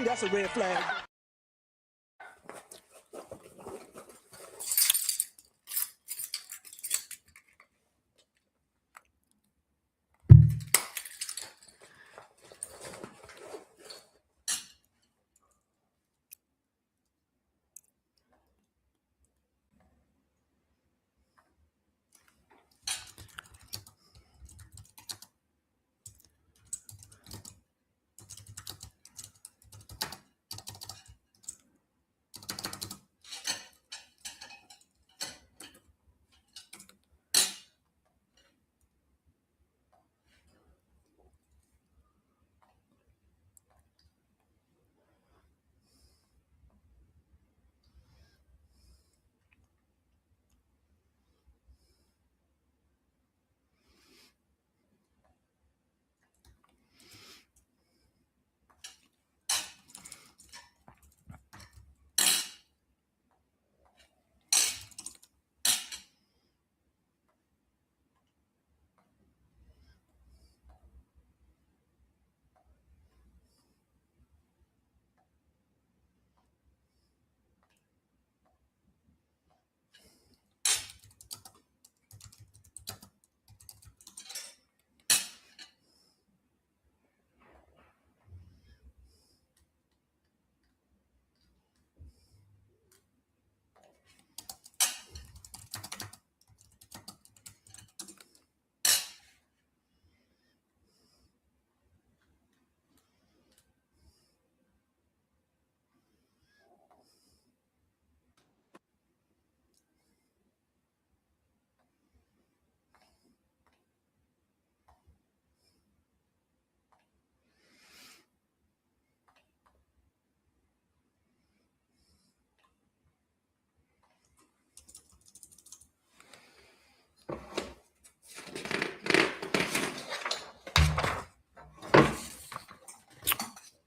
See, that's a red flag.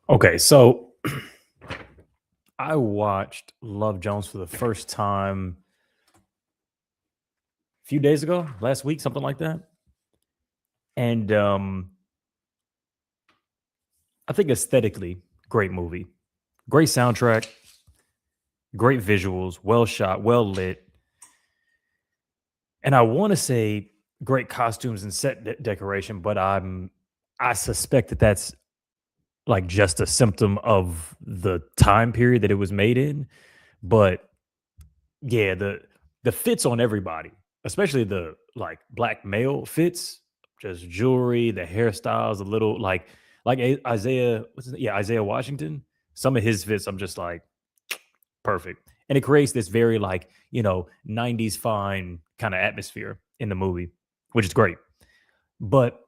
Okay, so I watched Love Jones for the first time a few days ago, last week, something like that. And I think aesthetically, great movie. Great soundtrack, great visuals, well shot, well lit. And I want to say great costumes and set decoration, but I suspect that that's like just a symptom of the time period that it was made in. But yeah, the fits on everybody, especially the like black male fits, just jewelry, the hairstyles, a little like Isaiah, what's his name? Yeah, Isaiah Washington. Some of his fits, I'm just like perfect, and it creates this very like 90s fine kind of atmosphere in the movie, which is great. But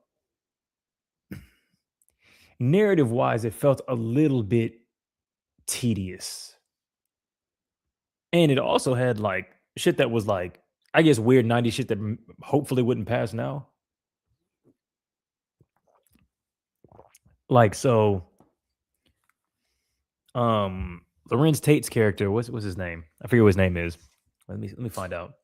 narrative wise, it felt a little bit tedious. And it also had like shit that was like, I guess, weird 90s shit that hopefully wouldn't pass now. Like, so, Lorenz Tate's character, what's his name? I forget what his name is. Let me find out.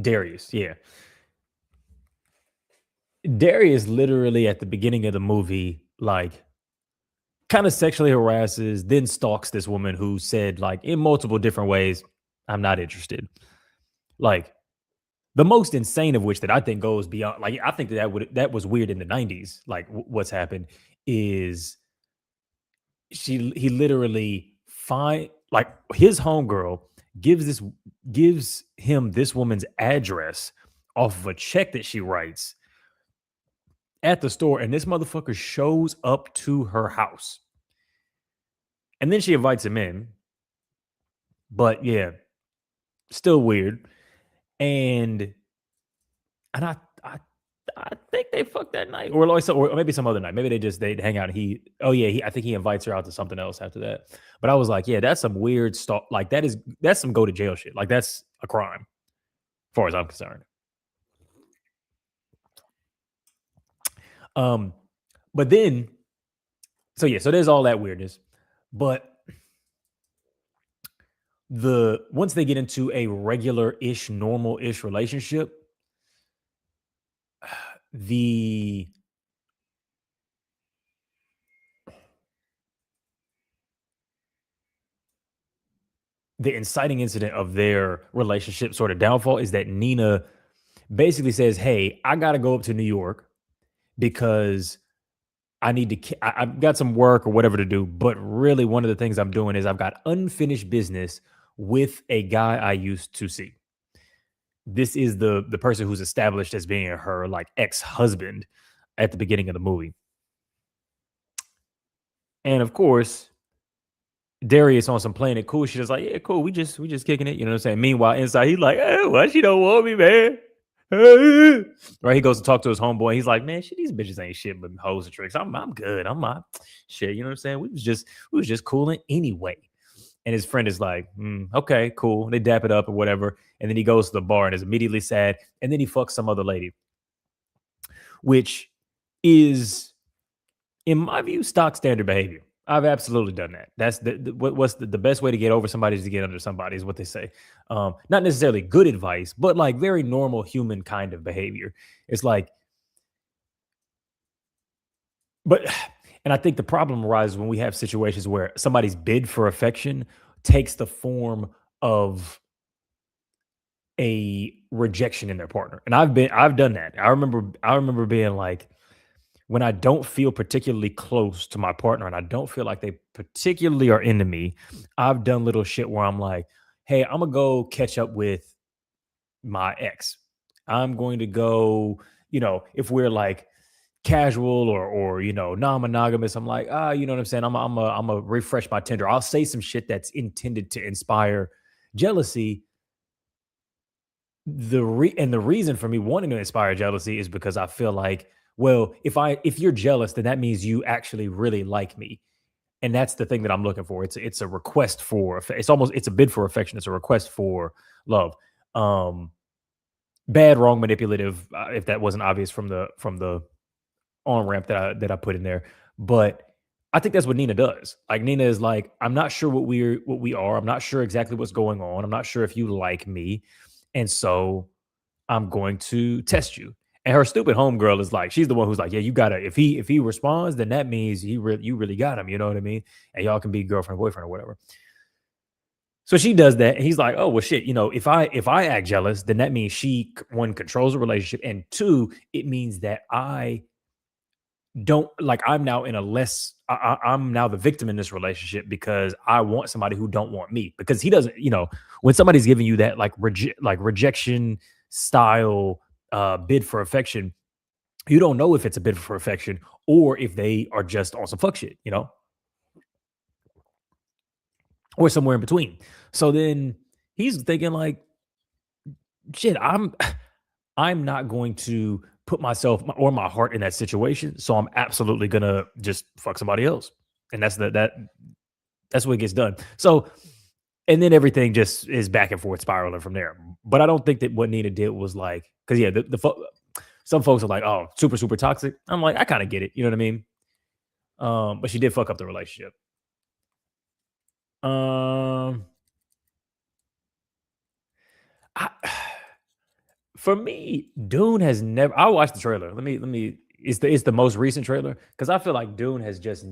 Darius, yeah. Darius literally at the beginning of the movie, like, kind of sexually harasses, then stalks this woman who said, like, in multiple different ways, I'm not interested. Like, the most insane of which that I think goes beyond, like, I think that was weird in the 90s. Like, what's happened is he literally find like his homegirl gives him this woman's address off of a check that she writes at the store, and this motherfucker shows up to her house. And then she invites him in. But yeah, still weird. And I think they fucked that night, or maybe some other night. Maybe they'd hang out. I think he invites her out to something else after that. But I was like, yeah, that's some weird stuff. Like that's some go to jail shit. Like that's a crime, as far as I'm concerned. But then, so yeah, so there's all that weirdness, but the once they get into a regular-ish, normal-ish relationship, the the inciting incident of their relationship sort of downfall is that Nina basically says, "Hey, I got to go up to New York because I need to. I've got some work or whatever to do. But really, one of the things I'm doing is I've got unfinished business with a guy I used to see. This is the person who's established as being her like ex husband at the beginning of the movie, and of course." Darius on some playing it cool shit is like, yeah, cool. We just kicking it. You know what I'm saying? Meanwhile, inside he's like, why she don't want me, man? Right? He goes to talk to his homeboy. He's like, man, shit, these bitches ain't shit but hoes and tricks. I'm good. I'm not shit. You know what I'm saying? We was just cooling anyway. And his friend is like, okay, cool. They dap it up or whatever. And then he goes to the bar and is immediately sad. And then he fucks some other lady, which is, in my view, stock standard behavior. I've absolutely done that. That's what's the best way to get over somebody is to get under somebody, is what they say. Not necessarily good advice, but like very normal human kind of behavior. It's like, but, and I think the problem arises when we have situations where somebody's bid for affection takes the form of a rejection in their partner. And I've done that. I remember being like, when I don't feel particularly close to my partner and I don't feel like they particularly are into me, I've done little shit where I'm like, hey, I'm gonna go catch up with my ex. I'm going to go, if we're like casual or non-monogamous, I'm like, you know what I'm saying? I'm a refresh my Tinder. I'll say some shit that's intended to inspire jealousy. And the reason for me wanting to inspire jealousy is because I feel like, well, if you're jealous, then that means you actually really like me, and that's the thing that I'm looking for. It's a request for it's a bid for affection. It's a request for love. Um, Bad, wrong, manipulative. If that wasn't obvious from the on ramp that I put in there, but I think that's what Nina does. Like Nina is like, I'm not sure what we are. I'm not sure exactly what's going on. I'm not sure if you like me, and so I'm going to test you. And her stupid homegirl is like, she's the one who's like, yeah, you gotta. If he responds, then that means you really got him. You know what I mean? And y'all can be girlfriend, boyfriend, or whatever. So she does that, and he's like, oh well, shit. If I act jealous, then that means she one controls the relationship, and two, it means that I don't like. I'm now in a less. I'm now the victim in this relationship because I want somebody who don't want me because he doesn't. When somebody's giving you that like rejection style bid for affection, you don't know if it's a bid for affection or if they are just on some fuck shit, or somewhere in between. So then he's thinking like, shit, I'm not going to put myself or my heart in that situation. So I'm absolutely gonna just fuck somebody else. And that's what gets done. So and then everything just is back and forth spiraling from there. But I don't think that what Nina did was like, because yeah, some folks are like, oh, super, super toxic. I'm like, I kind of get it. You know what I mean? But she did fuck up the relationship. Um, I, for me, Dune has never. I watched the trailer. Let me. It's the most recent trailer because I feel like Dune has just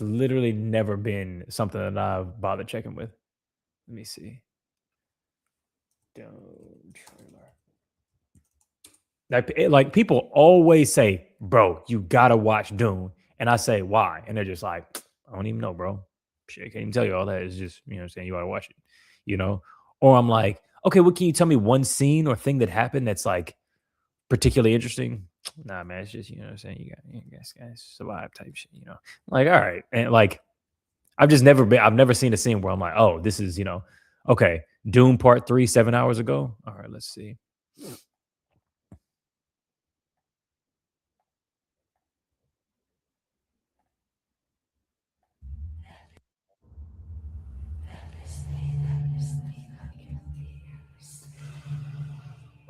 literally never been something that I've bothered checking with. Let me see. Dune trailer. Like people always say, bro, you gotta watch Dune. And I say, why? And they're just like, I don't even know, bro. Shit, I can't even tell you all that. It's just, what I'm saying, you ought to watch it, you know? Or I'm like, okay, what can you tell me one scene or thing that happened that's like particularly interesting? Nah, man, it's just, what I'm saying, you guys survive type shit, Like, all right. And like, I've never seen a scene where I'm like, oh, this is, okay, Dune Part 3, 7 hours ago. All right, let's see.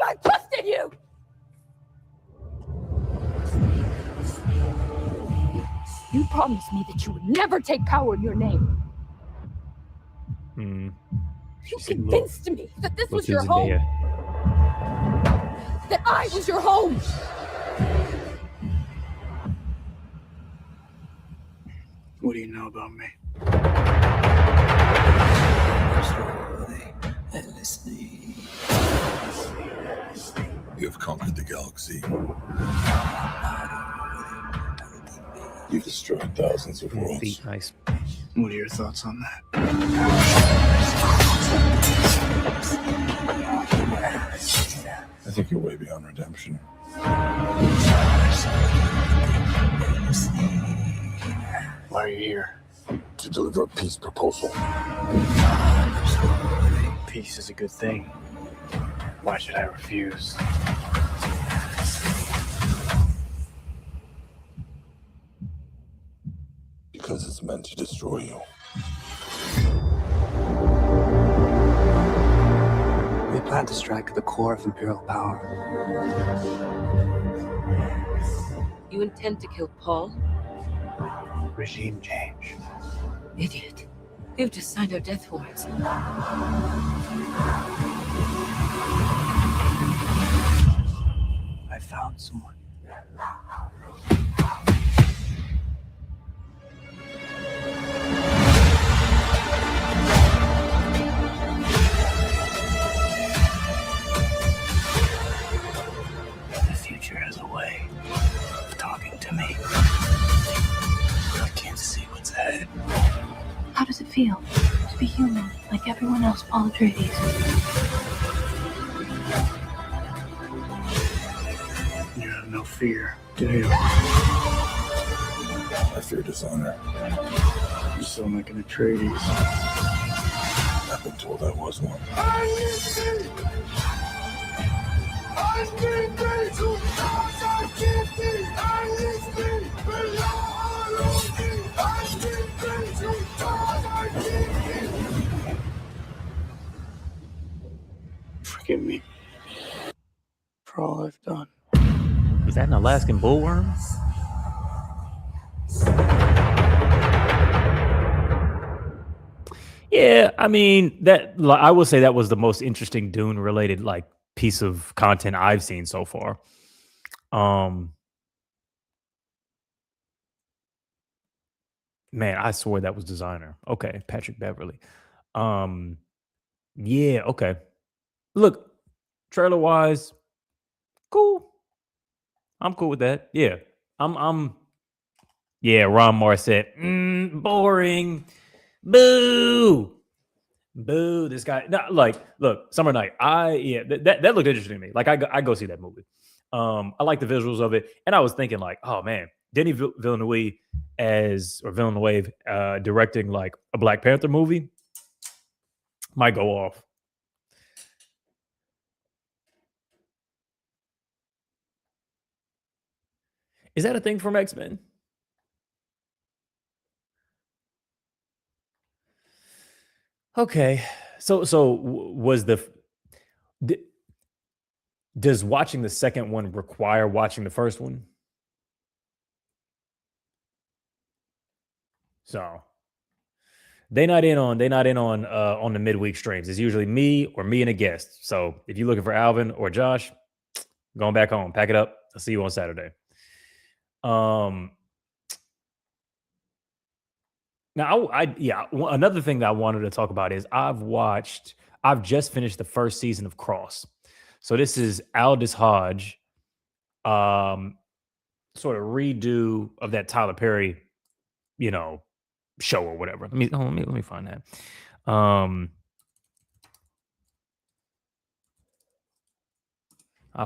I trusted you! You promised me that you would never take power in your name. You convinced me that this was Looking your home. That I was your home. What do you know about me? You have conquered the galaxy. You've destroyed thousands of worlds. Nice. What are your thoughts on that? I think you're way beyond redemption. Why are you here? To deliver a peace proposal. Peace is a good thing. Why should I refuse? Because it's meant to destroy you. We plan to strike at the core of Imperial power. You intend to kill Paul? Regime change. Idiot. You've just signed our death warrants. I found someone. The future has a way of talking to me. I can't see what's ahead. How does it feel to be human, like everyone else, Paul Atreides? You have no fear, do you? I fear dishonor. You sound like an Atreides. I've been told I was one. Forgive me for all I've done. Was that an Alaskan bullworm? Yeah, I mean that. I will say that was the most interesting Dune-related like piece of content I've seen so far. Man, I swear that was designer. Okay, Patrick Beverly. Yeah, okay. Look, trailer wise, cool. I'm cool with that. Yeah, I'm. Yeah, Ron Moore said, boring. Boo. Boo. This guy. Not like, look, Summer Night. That looked interesting to me. Like, I go see that movie. I like the visuals of it, and I was thinking like, oh man, Denis Villeneuve directing like a Black Panther movie might go off. Is that a thing from X-Men? Okay, so was does watching the second one require watching the first one? So they're not in on the midweek streams. It's usually me and a guest. So if you're looking for Alvin or Josh, going back home, pack it up. I'll see you on Saturday. Now, another thing that I wanted to talk about is I've just finished the first season of Cross. So this is Aldous Hodge, sort of redo of that Tyler Perry, show or whatever. Let me find that. I'll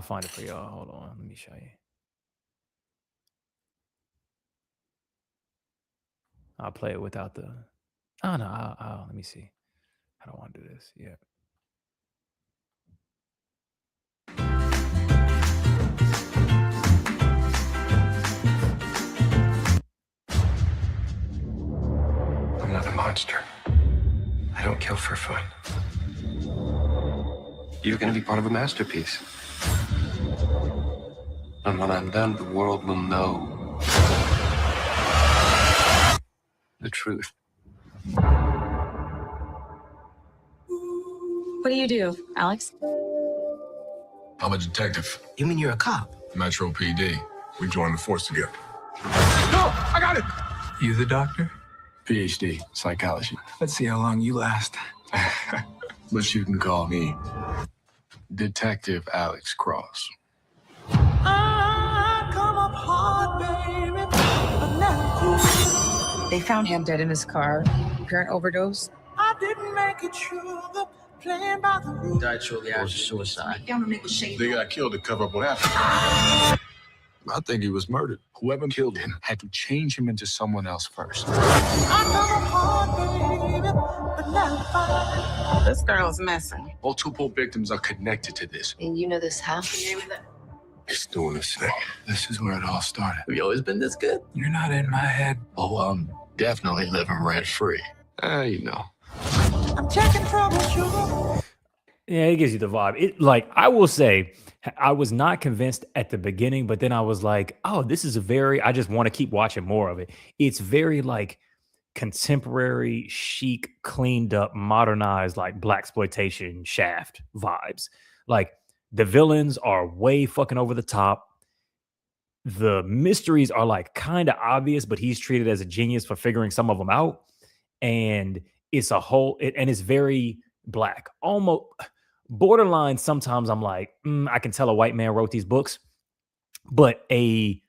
find it for y'all. Hold on, let me show you. I'll play it without the. Oh no! Let me see. I don't want to do this yet. I'm not a monster. I don't kill for fun. You're going to be part of a masterpiece. And when I'm done, the world will know the truth. What do you do, Alex? I'm a detective. You mean you're a cop? Metro PD. We joined the force together. No, I got it. You the doctor? PhD, psychology. Let's see how long you last. But you can call me Detective Alex Cross. They found him dead in his car. Apparent overdose. Died shortly after suicide. They got killed to cover up what happened. I think he was murdered. Whoever killed him had to change him into someone else first. This girl's messing. Multiple victims are connected to this. And you know this house? It's doing this thing. This is where it all started. Have you always been this good? You're not in my head. Oh, I'm definitely living rent-free. You know. Yeah, it gives you the vibe. It, like, I will say, I was not convinced at the beginning, but then I was like, oh, this is a very, I just want to keep watching more of it. It's very like contemporary, chic, cleaned up, modernized, like blaxploitation Shaft vibes. Like the villains are way fucking over the top. The mysteries are like kind of obvious, but he's treated as a genius for figuring some of them out. And it's a whole, and it's very black, almost borderline. Sometimes I'm like, I can tell a white man wrote these books, but a,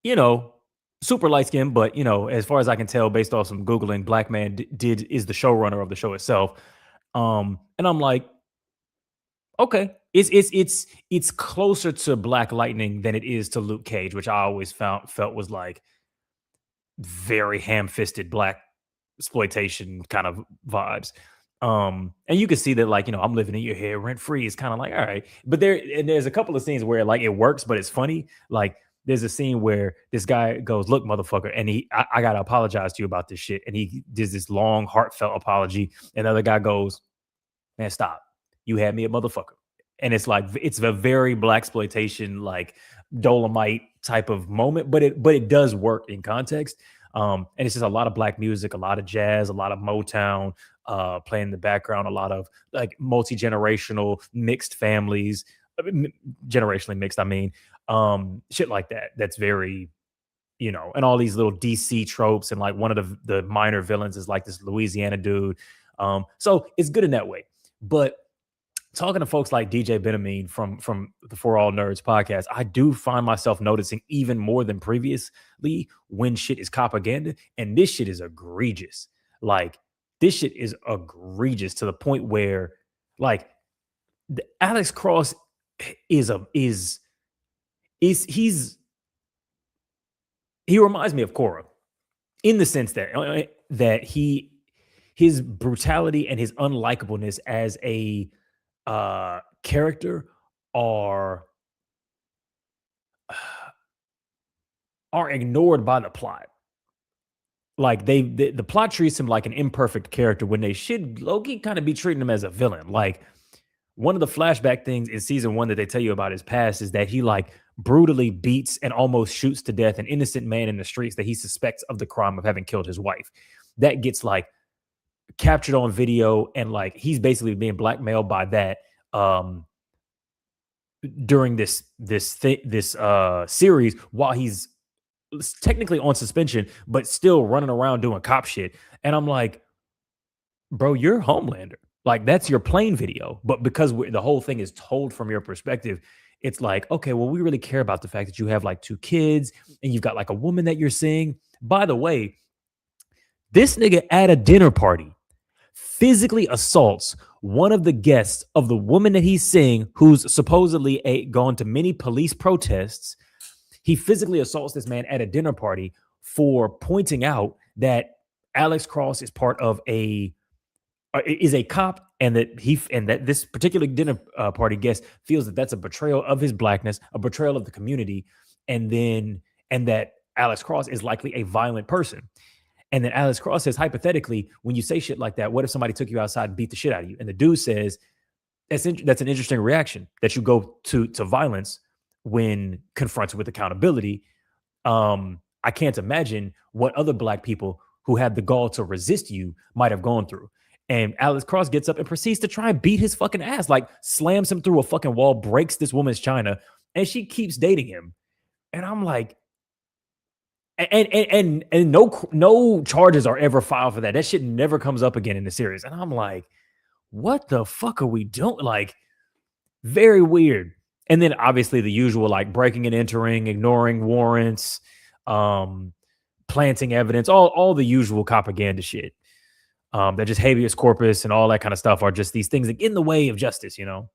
you know, super light skin, but you know, as far as I can tell, based off some Googling, black man is the showrunner of the show itself. And I'm like, okay, it's closer to Black Lightning than it is to Luke Cage, which I always felt was like very ham-fisted black exploitation kind of vibes. And you can see that, like, you know, I'm living in your head rent free. It's kind of like, all right, but there's a couple of scenes where like it works, but it's funny. Like there's a scene where this guy goes, "Look, motherfucker," and I gotta apologize to you about this shit, and he does this long, heartfelt apology, and the other guy goes, "Man, stop! You had me a motherfucker." And it's like it's a very blaxploitation, like Dolomite type of moment, but it does work in context. And it's just a lot of black music, a lot of jazz, a lot of Motown playing in the background, a lot of like multi-generational mixed families, generationally mixed, I mean, shit like that. That's very, you know, and all these little DC tropes. And like one of the minor villains is like this Louisiana dude. So it's good in that way. But talking to folks like DJ Benamine from the For All Nerds podcast, I do find myself noticing even more than previously when shit is propaganda, and this shit is egregious. Like this shit is egregious to the point where, like, Alex Cross he reminds me of Korra in the sense that his brutality and his unlikableness as a character are ignored by the plot. Like the plot treats him like an imperfect character when they should low-key kind of be treating him as a villain. Like one of the flashback things in season 1 that they tell you about his past is that he like brutally beats and almost shoots to death an innocent man in the streets that he suspects of the crime of having killed his wife. That gets like captured on video, and like he's basically being blackmailed by that during this series while he's technically on suspension but still running around doing cop shit. And I'm like, bro, you're Homelander. Like that's your plane video, but because the whole thing is told from your perspective, it's like, okay, well, we really care about the fact that you have like 2 kids and you've got like a woman that you're seeing. By the way, this nigga at a dinner party physically assaults one of the guests of the woman that he's seeing, who's supposedly gone to many police protests. He physically assaults this man at a dinner party for pointing out that Alex Cross is part of is a cop, and that this particular dinner party guest feels that that's a betrayal of his blackness, a betrayal of the community, and that Alex Cross is likely a violent person. And then Alex Cross says, hypothetically, when you say shit like that, what if somebody took you outside and beat the shit out of you? And the dude says, that's an interesting reaction, that you go to violence when confronted with accountability. I can't imagine what other black people who had the gall to resist you might have gone through. And Alex Cross gets up and proceeds to try and beat his fucking ass, like slams him through a fucking wall, breaks this woman's china, and she keeps dating him. And I'm like, and no charges are ever filed for that. That shit never comes up again in the series. And I'm like, what the fuck are we doing? Like, very weird. And then obviously the usual, like breaking and entering, ignoring warrants, planting evidence, all the usual propaganda shit. That just habeas corpus and all that kind of stuff are just these things that get in the way of justice, you know.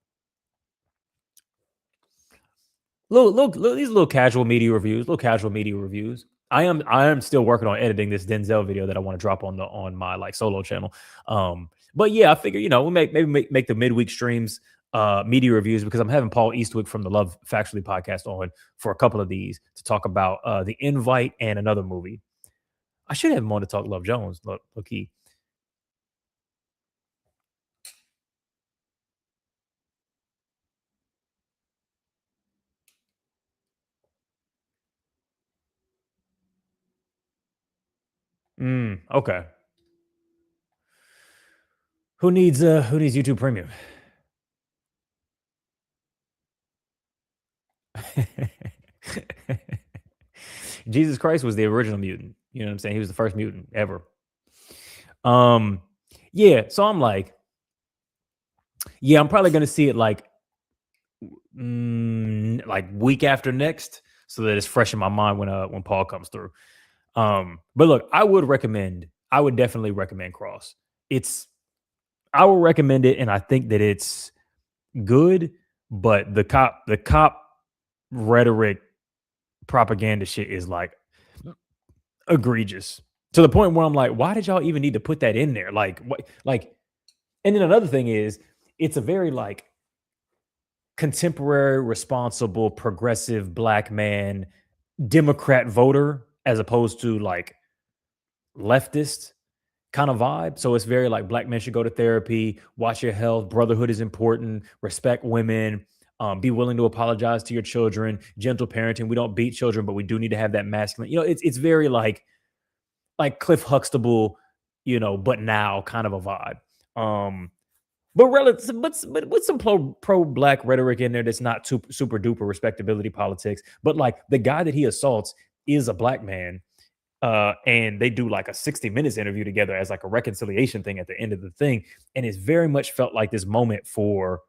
These little casual media reviews. I am still working on editing this Denzel video that I want to drop on my like solo channel. But yeah, I figure, you know, we'll make the midweek streams media reviews, because I'm having Paul Eastwick from the Love Factually podcast on for a couple of these to talk about The Invite and another movie. I should have him on to talk Love Jones, low key. Okay. Who needs YouTube Premium? Jesus Christ was the original mutant. You know what I'm saying? He was the first mutant ever. Yeah, so I'm like, yeah, I'm probably gonna see it like week after next, so that it's fresh in my mind when Paul comes through. But look, I would definitely recommend Cross. I will recommend it, and I think that it's good, but the cop rhetoric propaganda shit is like egregious to the point where I'm like, why did y'all even need to put that in there? Like, what? Like, and then another thing is, it's a very like contemporary, responsible, progressive black man, Democrat voter, as opposed to like leftist kind of vibe. So it's very like black men should go to therapy, watch your health, brotherhood is important, respect women, be willing to apologize to your children, gentle parenting. We don't beat children, but we do need to have that masculine. You know, it's very like Cliff Huxtable, you know, but now kind of a vibe. But with some pro black rhetoric in there that's not super duper respectability politics. But like the guy that he assaults is a black man. And they do like a 60 minutes interview together as like a reconciliation thing at the end of the thing. And it's very much felt like this moment for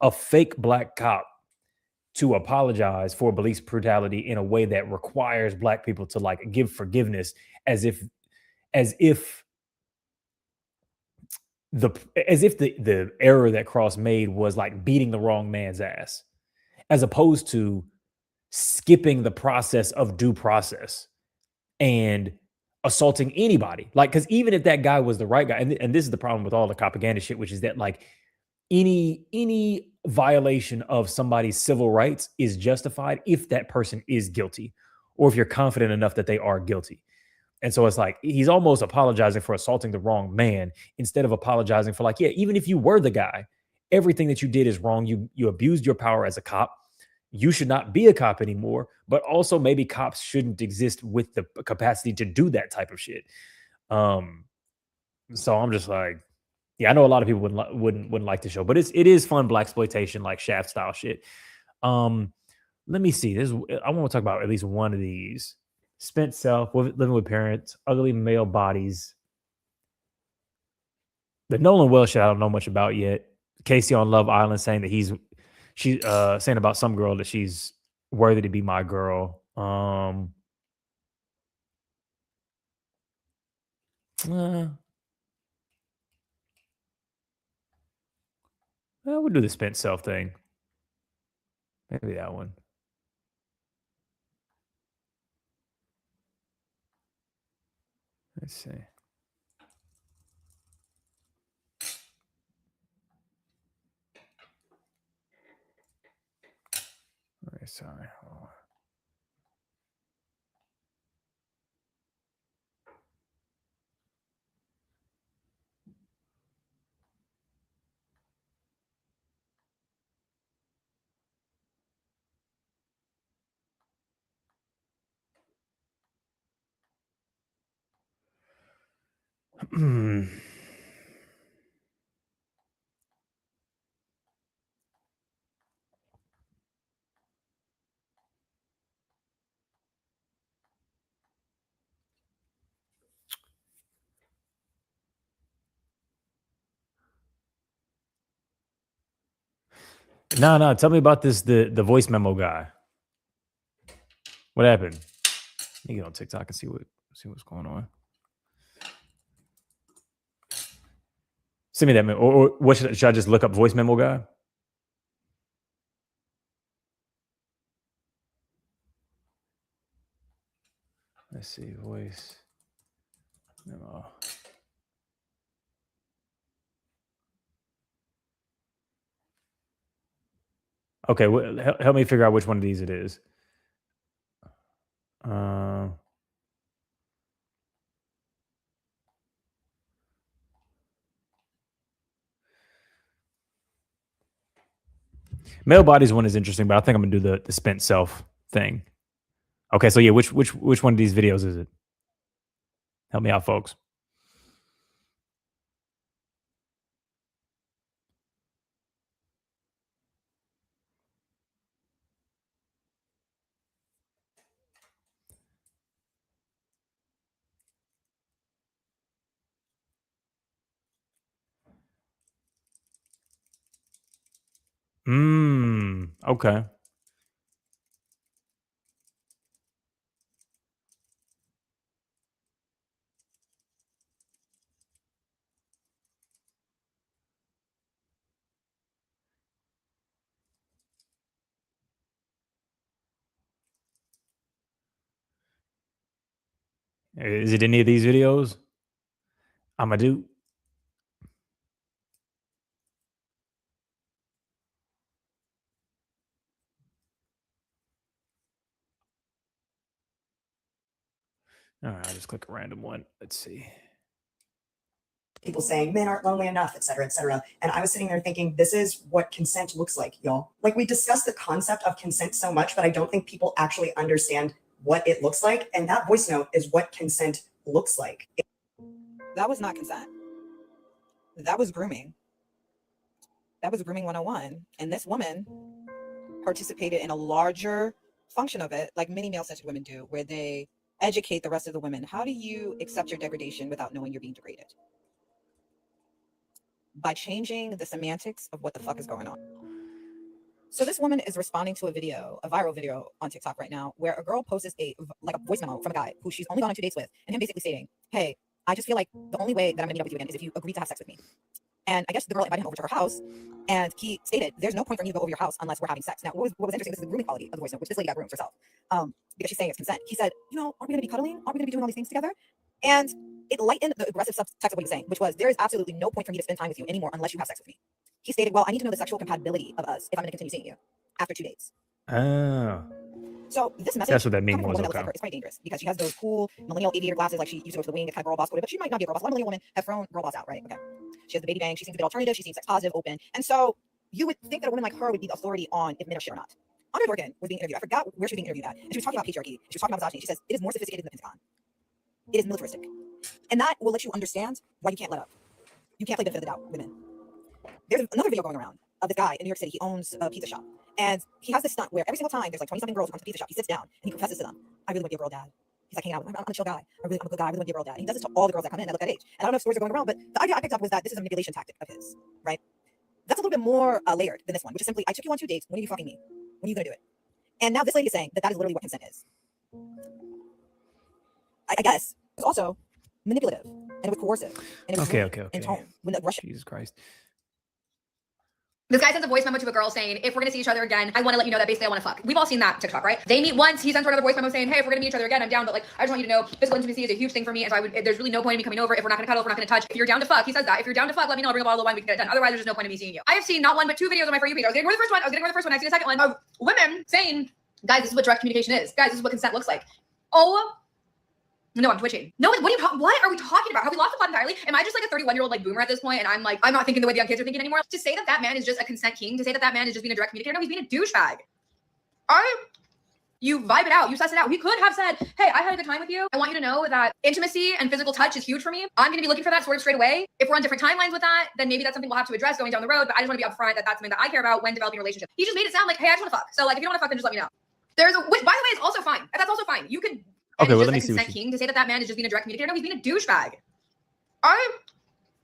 a fake black cop to apologize for police brutality in a way that requires black people to like give forgiveness as if the error that Cross made was like beating the wrong man's ass, as opposed to skipping the process of due process and assaulting anybody. Like, because even if that guy was the right guy, and this is the problem with all the propaganda shit, which is that like any violation of somebody's civil rights is justified if that person is guilty, or if you're confident enough that they are guilty. And so it's like he's almost apologizing for assaulting the wrong man instead of apologizing for like, yeah, even if you were the guy, everything that you did is wrong. You abused your power as a cop. You should not be a cop anymore. But also maybe cops shouldn't exist with the capacity to do that type of shit. So I'm just like, yeah, I know a lot of people wouldn't like the show, but it is fun blaxploitation, like Shaft style shit. Let me see. I want to talk about at least one of these. Spent Self, Living with Parents, Ugly Male Bodies. The Nolan Welsh shit I don't know much about yet. Casey on Love Island saying that she's saying about some girl that she's worthy to be my girl. We'll do the Spent Self thing. Maybe that one. Let's see. Okay, sorry. Hold on. No. Tell me about this. The voice memo guy. What happened? You get on TikTok and see what's going on. Send me that memo. Or what should I just look up voice memo guy? Let's see, voice memo. Okay, help me figure out which one of these it is. Male bodies one is interesting, but I think I'm gonna do the spent self thing. Okay, so yeah, which one of these videos is it? Help me out, folks. Okay. Is it any of these videos? I'ma do. All right, I'll just click a random one. Let's see. People saying men aren't lonely enough, et cetera, et cetera. And I was sitting there thinking, this is what consent looks like, y'all. Like, we discuss the concept of consent so much, but I don't think people actually understand what it looks like. And that voice note is what consent looks like. That was not consent. That was grooming. That was grooming 101. And this woman participated in a larger function of it, like many male-centered women do, where they educate the rest of the women. How do you accept your degradation without knowing you're being degraded? By changing the semantics of what the fuck is going on. So this woman is responding to a viral video on TikTok right now, where a girl posts a voice memo from a guy who she's only gone on 2 dates with, and him basically stating, hey, I just feel like the only way that I'm gonna meet up with you again is if you agree to have sex with me. And I guess the girl invited him over to her house, and he stated, there's no point for me to go over your house unless we're having sex. Now, what was interesting, this is the grooming quality of the voice note, which this lady got groomed herself, because she's saying it's consent. He said, aren't we gonna be cuddling? Aren't we gonna be doing all these things together? And it lightened the aggressive subtext of what he's saying, which was, there is absolutely no point for me to spend time with you anymore unless you have sex with me. He stated, well, I need to know the sexual compatibility of us if I'm going to continue seeing you after 2 dates. Oh. So this message, that's what that meme was. Okay. It's quite dangerous because she has those cool millennial aviator glasses, like she used to go to the wing, get kind of girl boss quoted, but she might not be a girl boss. A lot of millennial women have thrown girl boss out, right? Okay. She has the baby bang. She seems a bit alternative. She seems sex positive, open. And so you would think that a woman like her would be the authority on if men are shit or not. Andre Dorgan was being interviewed. I forgot where she was being interviewed at. And she was talking about patriarchy. She was talking about misogyny. She says, it is more sophisticated than the Pentagon. It is militaristic. And that will let you understand why you can't let up. You can't play benefit of the doubt, women. There's another video going around of this guy in New York City. He owns a pizza shop. And he has this stunt where every single time there's like 20-something girls who come to the pizza shop, he sits down and he confesses to them, I really want to be a girl dad. He's like hanging out with them. I'm a chill guy. I'm a good guy. I really want to be a girl dad. And he does it to all the girls that come in that look that age. And I don't know if stories are going around, but the idea I picked up was that this is a manipulation tactic of his, right? That's a little bit more layered than this one, which is simply, I took you on 2 dates. When are you fucking me? When are you going to do it? And now this lady is saying that that is literally what consent is. I guess. It's also manipulative. And it was coercive. And it was okay. in tone. When the Russian. Jesus Christ. This guy sends a voice memo to a girl saying, if we're gonna see each other again, I want to let you know that basically I want to fuck. We've all seen that TikTok, right? They meet once, he sends her another voice memo saying, hey, if we're gonna meet each other again, I'm down, but like, I just want you to know, physical intimacy is a huge thing for me, and so there's really no point in me coming over if we're not gonna cuddle, if we're not gonna touch. If you're down to fuck, he says that. If you're down to fuck, let me know, I'll bring a bottle of wine, we can get it done. Otherwise, there's just no point in me seeing you. I have seen not one, but 2 videos on my For You page. I was getting rid of the first one, I see the second one of women saying, guys, this is what direct communication is. Guys, this is what consent looks like. Oh, no, I'm twitching. No, what are we talking about? Have we lost the plot entirely? Am I just like a 31-year-old like boomer at this point? And I'm not thinking the way the young kids are thinking anymore. To say that that man is just a consent king, to say that that man is just being a direct communicator, no, he's being a douchebag. You vibe it out, you suss it out. He could have said, hey, I had a good time with you. I want you to know that intimacy and physical touch is huge for me. I'm gonna be looking for that sort of straight away. If we're on different timelines with that, then maybe that's something we'll have to address going down the road, but I just wanna be upfront that that's something that I care about when developing a relationship. He just made it sound like, hey, I just wanna fuck. So like, if you don't wanna fuck, then just let me know. Which by the way is also fine. That's also fine. You could. Okay, well, let me see. King to say that that man is just being a direct communicator. No, he's being a douchebag.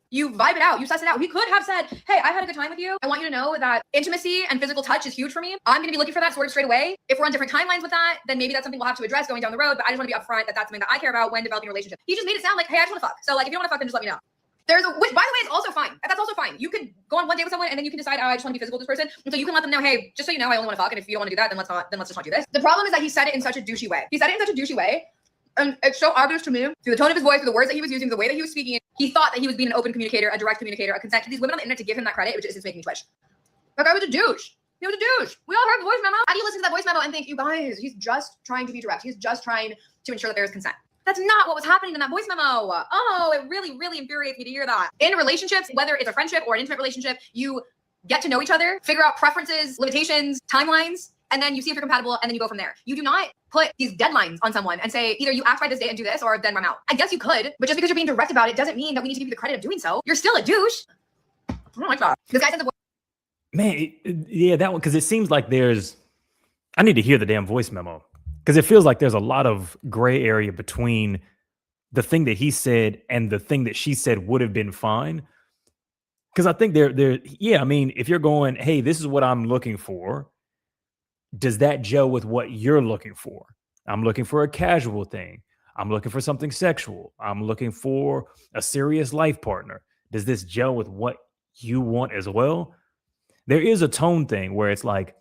You vibe it out. You suss it out. He could have said, hey, I had a good time with you. I want you to know that intimacy and physical touch is huge for me. I'm going to be looking for that sort of straight away. If we're on different timelines with that, then maybe that's something we'll have to address going down the road. But I just want to be upfront that that's something that I care about when developing a relationship. He just made it sound like, hey, I just want to fuck. So like, if you don't want to fuck, then just let me know. Which by the way is also fine. That's also fine. You could go on one date with someone and then you can decide, oh, I just want to be physical with this person. And so you can let them know, hey, just so you know, I only want to fuck. And if you don't want to do that, then let's just not do this. The problem is that he said it in such a douchey way. And it's so obvious to me through the tone of his voice, through the words that he was using, the way that he was speaking. He thought that he was being an open communicator, a direct communicator, a consent to these women on the internet to give him that credit, which is just making me twitch. That guy was a douche. He was a douche. We all heard the voice memo. How do you listen to that voice memo and think, you guys, he's just trying to be direct. He's just trying to ensure that there is consent. That's not what was happening in that voice memo. Oh, it really, really infuriates me to hear that. In relationships, whether it's a friendship or an intimate relationship, you get to know each other, figure out preferences, limitations, timelines, and then you see if you're compatible, and then you go from there. You do not put these deadlines on someone and say, either you act by this date and do this, or then I'm out. I guess you could, but just because you're being direct about it doesn't mean that we need to give you the credit of doing so. You're still a douche. I don't like that. This guy said the Man, yeah, that one, because it seems like I need to hear the damn voice memo, because it feels like there's a lot of gray area between the thing that he said and the thing that she said would have been fine. Because I think yeah, I mean, if you're going, hey, this is what I'm looking for, does that gel with what you're looking for? I'm looking for a casual thing. I'm looking for something sexual. I'm looking for a serious life partner. Does this gel with what you want as well? There is a tone thing where it's like,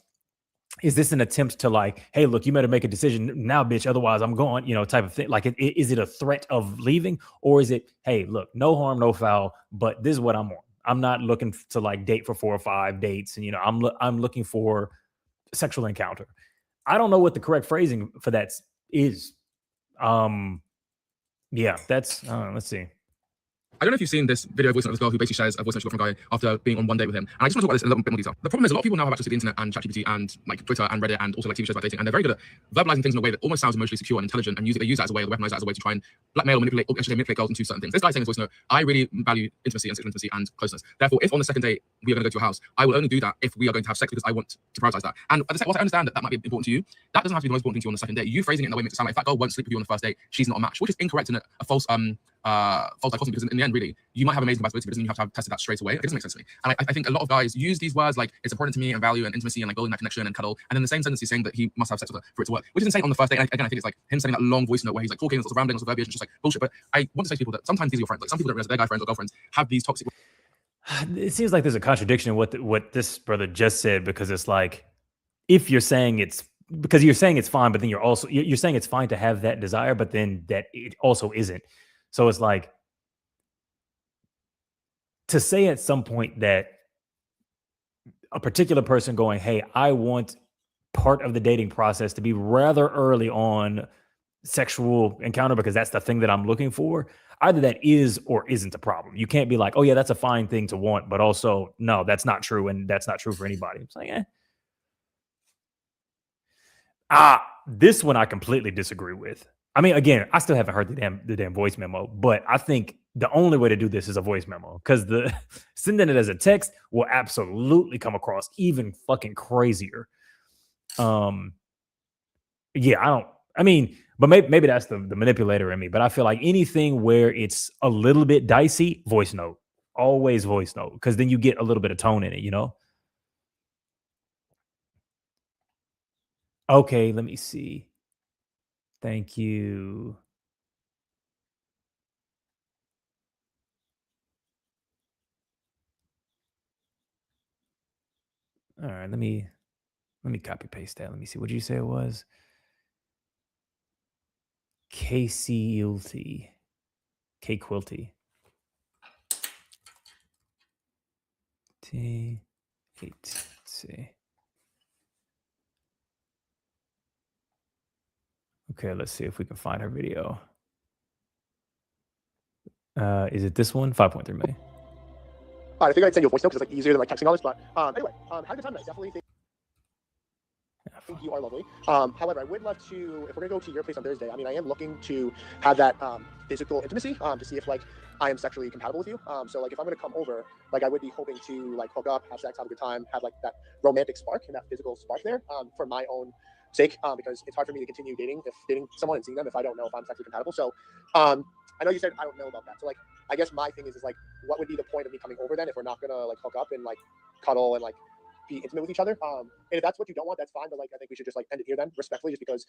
is this an attempt to like, hey, look, you better make a decision now, bitch, otherwise I'm gone, type of thing. Like, is it a threat of leaving, or is it, hey, look, no harm, no foul, but this is what I'm on. I'm not looking to like date for 4 or 5 dates, and I'm looking for sexual encounter. I don't know what the correct phrasing for that is. Yeah, that's let's see. I don't know if you've seen this video voice note of this girl who basically shares a voice note she got from a guy after being on one date with him. And I just want to talk about this in a little bit more detail. The problem is a lot of people now have access to the internet and ChatGPT and like Twitter and Reddit and also like TV shows about dating, and they're very good at verbalizing things in a way that almost sounds emotionally secure and intelligent, and they use that as a way, or weaponize that as a way to try and blackmail or manipulate girls into certain things. This guy's saying in his voice note, I really value intimacy and sexual intimacy and closeness. Therefore, if on the second date we are going to go to your house, I will only do that if we are going to have sex because I want to prioritize that. And whilst I understand that might be important to you, that doesn't have to be the most important thing to you on the second date. You phrasing it in that way makes it sound like if that girl won't sleep with you on the first date, she's not a match, which is incorrect and a false dichotomy, because in the end, really, you might have amazing compatibility, but it doesn't mean you have to have tested that straight away. It doesn't make sense to me. And I think a lot of guys use these words like it's important to me and value and intimacy and like building that connection and cuddle, and then the same sentence he's saying that he must have sex with her for it to work, which is insane on the first date. And again, I think it's like him sending that long voice note where he's like talking, lots of rambling, lots of verbiage, and just like bullshit. But I want to say to people that sometimes these are your friends. Like some people don't realize that their guy friends or girlfriends have these toxic. It seems like there's a contradiction in what this brother just said, because it's like, if you're saying it's fine, but then you're saying it's fine to have that desire, but then that it also isn't. So it's like, to say at some point that a particular person going, hey, I want part of the dating process to be rather early on sexual encounter because that's the thing that I'm looking for, either that is or isn't a problem. You can't be like, oh yeah, that's a fine thing to want, but also, no, that's not true, and that's not true for anybody. It's like, this one I completely disagree with. I mean, again, I still haven't heard the damn voice memo, but I think the only way to do this is a voice memo, because sending it as a text will absolutely come across even fucking crazier. Yeah, but maybe that's the manipulator in me, but I feel like anything where it's a little bit dicey, voice note, always voice note, because then you get a little bit of tone in it, Okay, let me see. Thank you. All right, let me copy paste that. Let me see. What did you say it was? K-Quilty. T-8-C. Okay, let's see if we can find her video. Is it this one? 5.3 million. I think I'd send you a voice note because it's like easier than like texting all this. But anyway, had a good time tonight. Definitely think you are lovely. However, I would love to, if we're gonna go to your place on Thursday, I mean, I am looking to have that physical intimacy to see if like I am sexually compatible with you. So like if I'm gonna come over, like I would be hoping to like hook up, have sex, have a good time, have like that romantic spark and that physical spark there for my own sake, because it's hard for me to continue dating someone and seeing them if I don't know if I'm sexually compatible. So I know you said I don't know about that. So like, I guess my thing is like, what would be the point of me coming over then if we're not gonna like hook up and like cuddle and like be intimate with each other? And if that's what you don't want, that's fine. But like, I think we should just like end it here then, respectfully, just because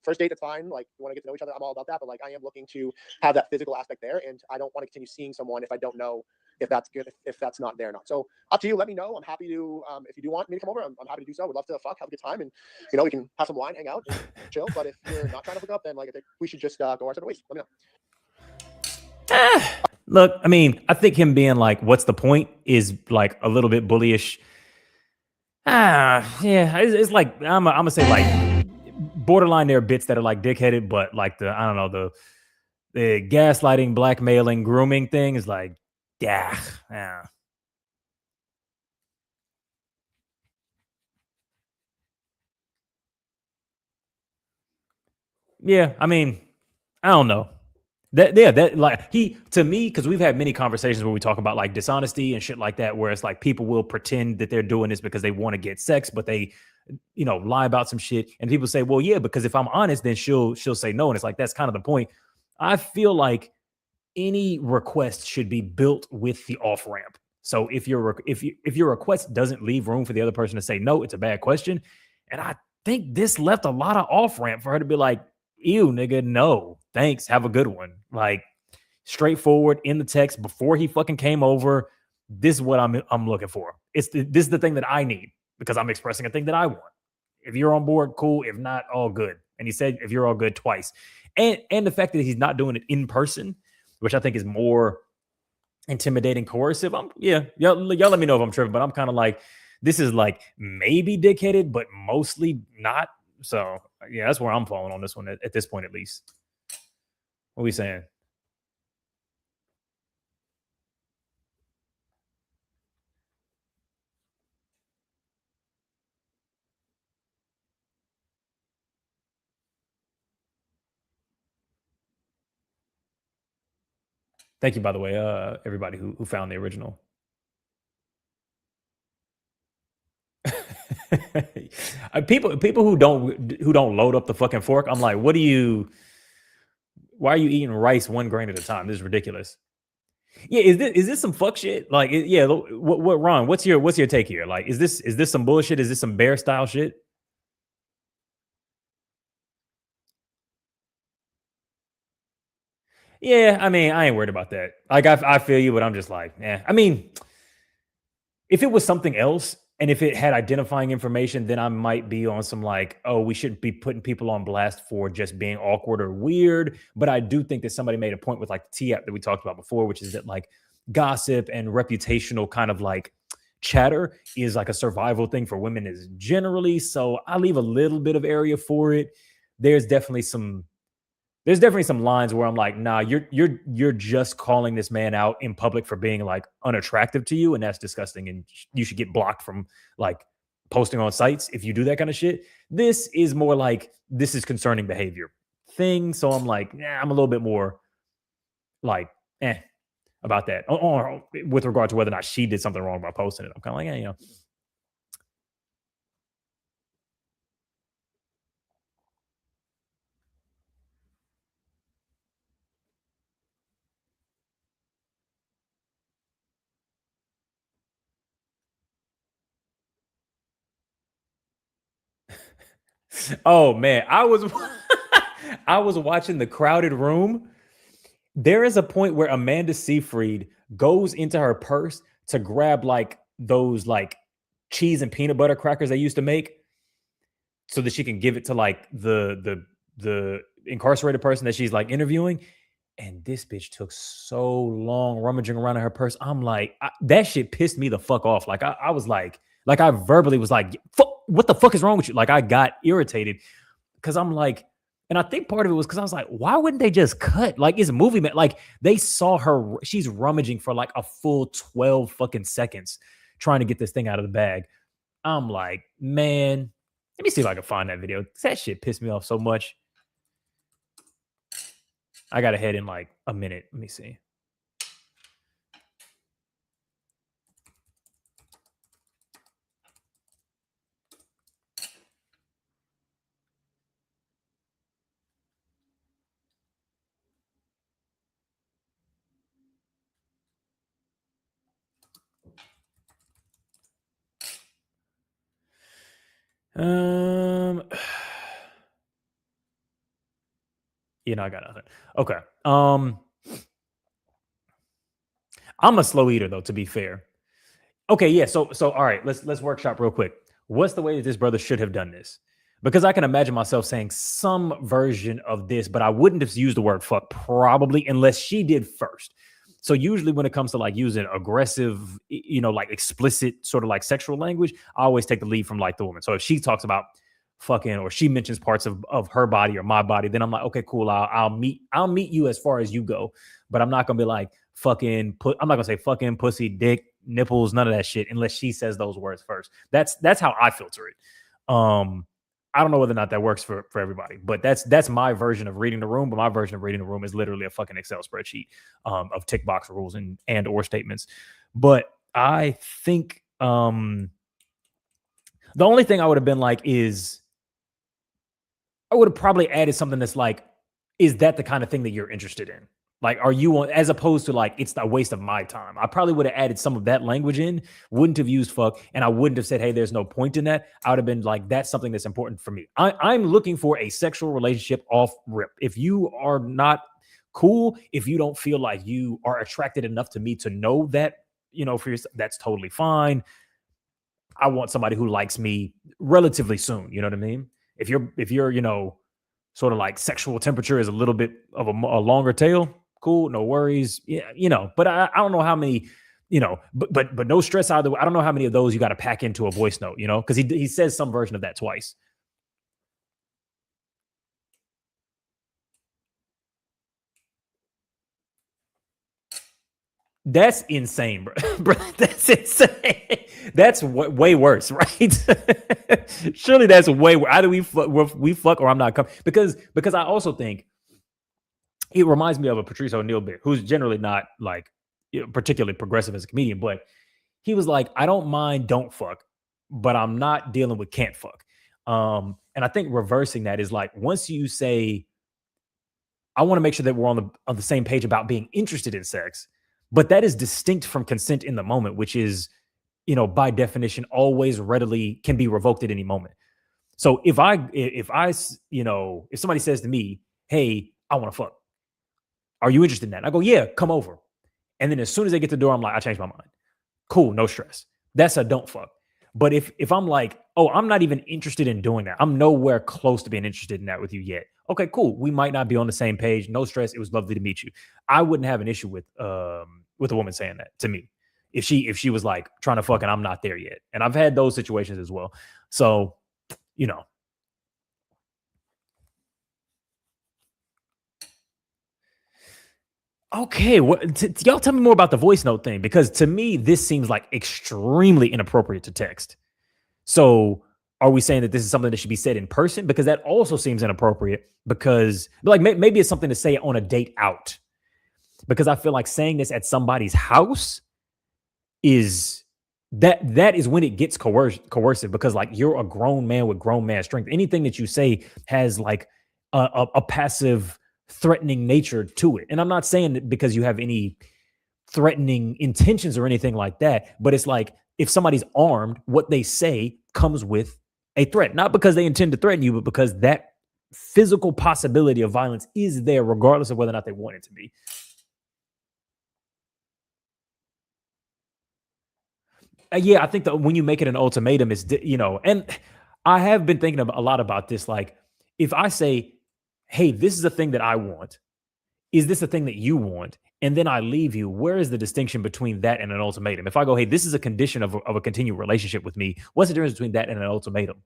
first date, that's fine. Like, you want to get to know each other, I'm all about that. But like, I am looking to have that physical aspect there, and I don't want to continue seeing someone if I don't know if that's good, if that's not there or not. So up to you. Let me know. I'm happy to, if you do want me to come over, I'm happy to do so. Would love to fuck, have a good time, and we can have some wine, hang out, and chill. But if you're not trying to hook up, then like, I think we should just go our separate ways. Let me know. Look, I mean, I think him being like, "What's the point?" is like a little bit bullyish. Yeah, it's like I'm gonna say like borderline. There are bits that are like dickheaded, but like I don't know, the gaslighting, blackmailing, grooming thing is like, yeah. Yeah, I mean, I don't know. That like to me, because we've had many conversations where we talk about like dishonesty and shit like that, where it's like people will pretend that they're doing this because they want to get sex, but they, lie about some shit. And people say, well, yeah, because if I'm honest, then she'll say no. And it's like, that's kind of the point. I feel like any request should be built with the off ramp. So if your request doesn't leave room for the other person to say no, it's a bad question. And I think this left a lot of off ramp for her to be like, ew, nigga, no, thanks, have a good one. Like, straightforward in the text before he fucking came over. This is what I'm looking for. This is the thing that I need because I'm expressing a thing that I want. If you're on board, cool. If not, all good. And he said, if you're all good, twice. And the fact that he's not doing it in person, which I think is more intimidating, coercive. Y'all let me know if I'm tripping, but I'm kind of like, this is like maybe dickheaded, but mostly not. So yeah, that's where I'm falling on this one at this point, at least. What are we saying? Thank you, by the way, everybody who found the original. People who don't load up the fucking fork, I'm like, why are you eating rice 1 grain at a time? This is ridiculous. Yeah, is this some fuck shit? Like, yeah, what Ron? What's your take here? Like, is this some bullshit? Is this some bear style shit? Yeah, I mean, I ain't worried about that. Like, I feel you, but I'm just like, I mean, if it was something else and if it had identifying information, then I might be on some like, oh, we shouldn't be putting people on blast for just being awkward or weird. But I do think that somebody made a point with like the T app that we talked about before, which is that like gossip and reputational kind of like chatter is like a survival thing for women is generally. So I leave a little bit of area for it. There's definitely some lines where I'm like, nah, you're just calling this man out in public for being like unattractive to you, and that's disgusting, and you should get blocked from like posting on sites if you do that kind of shit. This is more like this is concerning behavior thing, so I'm like, I'm a little bit more like about that, or with regard to whether or not she did something wrong by posting it. I'm kind of like, Oh man, I was I was watching The Crowded Room. There is a point where Amanda Seyfried goes into her purse to grab like those like cheese and peanut butter crackers they used to make so that she can give it to like the incarcerated person that she's like interviewing. And this bitch took so long rummaging around in her purse. I'm like, that shit pissed me the fuck off. Like I was like I verbally was like, what the fuck is wrong with you? Like I got irritated because I'm like, and I think part of it was because I was like, why wouldn't they just cut? Like it's a movie, man. Like they saw her, she's rummaging for like a full 12 fucking seconds trying to get this thing out of the bag. I'm like, man, let me see if I can find that video. That shit pissed me off so much. I got to head in like a minute. Let me see. I got nothing. Okay. I'm a slow eater though, to be fair. Okay, yeah. So all right, let's workshop real quick. What's the way that this brother should have done this? Because I can imagine myself saying some version of this, but I wouldn't have used the word fuck probably unless she did first. So usually when it comes to like using aggressive, like explicit sort of like sexual language, I always take the lead from like the woman. So if she talks about fucking or she mentions parts of her body or my body, then I'm like, okay, cool. I'll meet you as far as you go, but I'm not gonna be like fucking. I'm not gonna say fucking, pussy, dick, nipples, none of that shit unless she says those words first. That's how I filter it. I don't know whether or not that works for everybody, but that's my version of reading the room. But my version of reading the room is literally a fucking Excel spreadsheet of tick box rules and or statements. But I think the only thing I would have been like is I would have probably added something that's like, is that the kind of thing that you're interested in? Like, are you on, as opposed to like, it's a waste of my time. I probably would have added some of that language in, wouldn't have used fuck, and I wouldn't have said, hey, there's no point in that. I would have been like, that's something that's important for me. I'm looking for a sexual relationship off rip. If you are not cool, if you don't feel like you are attracted enough to me to know that, for yourself, that's totally fine. I want somebody who likes me relatively soon. You know what I mean? If you're, sort of like sexual temperature is a little bit of a longer tail, cool, no worries. Yeah, but I don't know how many, but no stress either. I don't know how many of those you got to pack into a voice note, because he says some version of that twice. That's insane, bro. That's insane. That's way worse, right? Surely that's way worse. Either we fuck or I'm not coming. Because I also think it reminds me of a Patrice O'Neal bit, who's generally not like particularly progressive as a comedian, but he was like, I don't mind don't fuck, but I'm not dealing with can't fuck. And I think reversing that is like, once you say, I want to make sure that we're on the same page about being interested in sex, but that is distinct from consent in the moment, which is, by definition, always readily can be revoked at any moment. So if somebody says to me, hey, I want to fuck, are you interested in that? I go, yeah, come over. And then as soon as they get to the door, I'm like, I changed my mind. Cool, no stress. That's a don't fuck. But if I'm like, oh, I'm not even interested in doing that, I'm nowhere close to being interested in that with you yet. Okay, cool. We might not be on the same page. No stress. It was lovely to meet you. I wouldn't have an issue with a woman saying that to me if she was like trying to fuck and I'm not there yet. And I've had those situations as well. So, Okay, y'all tell me more about the voice note thing, because to me, this seems like extremely inappropriate to text. So are we saying that this is something that should be said in person? Because that also seems inappropriate, because like maybe it's something to say on a date out, because I feel like saying this at somebody's house is that is when it gets coercive, because like you're a grown man with grown man strength. Anything that you say has like a passive threatening nature to it. And I'm not saying that because you have any threatening intentions or anything like that, but it's like if somebody's armed, what they say comes with a threat, not because they intend to threaten you, but because that physical possibility of violence is there regardless of whether or not they want it to be. Yeah, I think that when you make it an ultimatum, it's, and I have been thinking a lot about this. Like if I say, hey, this is a thing that I want. Is this a thing that you want? And then I leave you. Where is the distinction between that and an ultimatum? If I go, hey, this is a condition of a continued relationship with me, what's the difference between that and an ultimatum?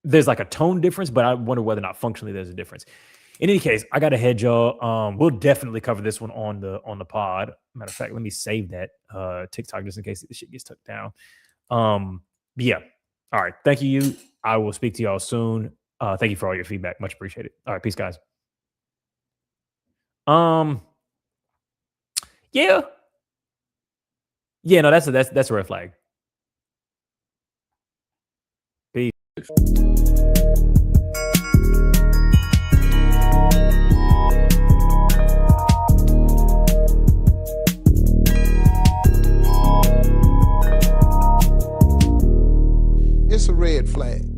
There's like a tone difference, but I wonder whether or not functionally there's a difference. In any case, I got to head, y'all. We'll definitely cover this one on the pod. Matter of fact, let me save that TikTok just in case this shit gets took down. Yeah. All right. Thank you. I will speak to y'all soon. Thank you for all your feedback. Much appreciated. All right. Peace, guys. Yeah. Yeah, no, that's a red flag. Peace. flag.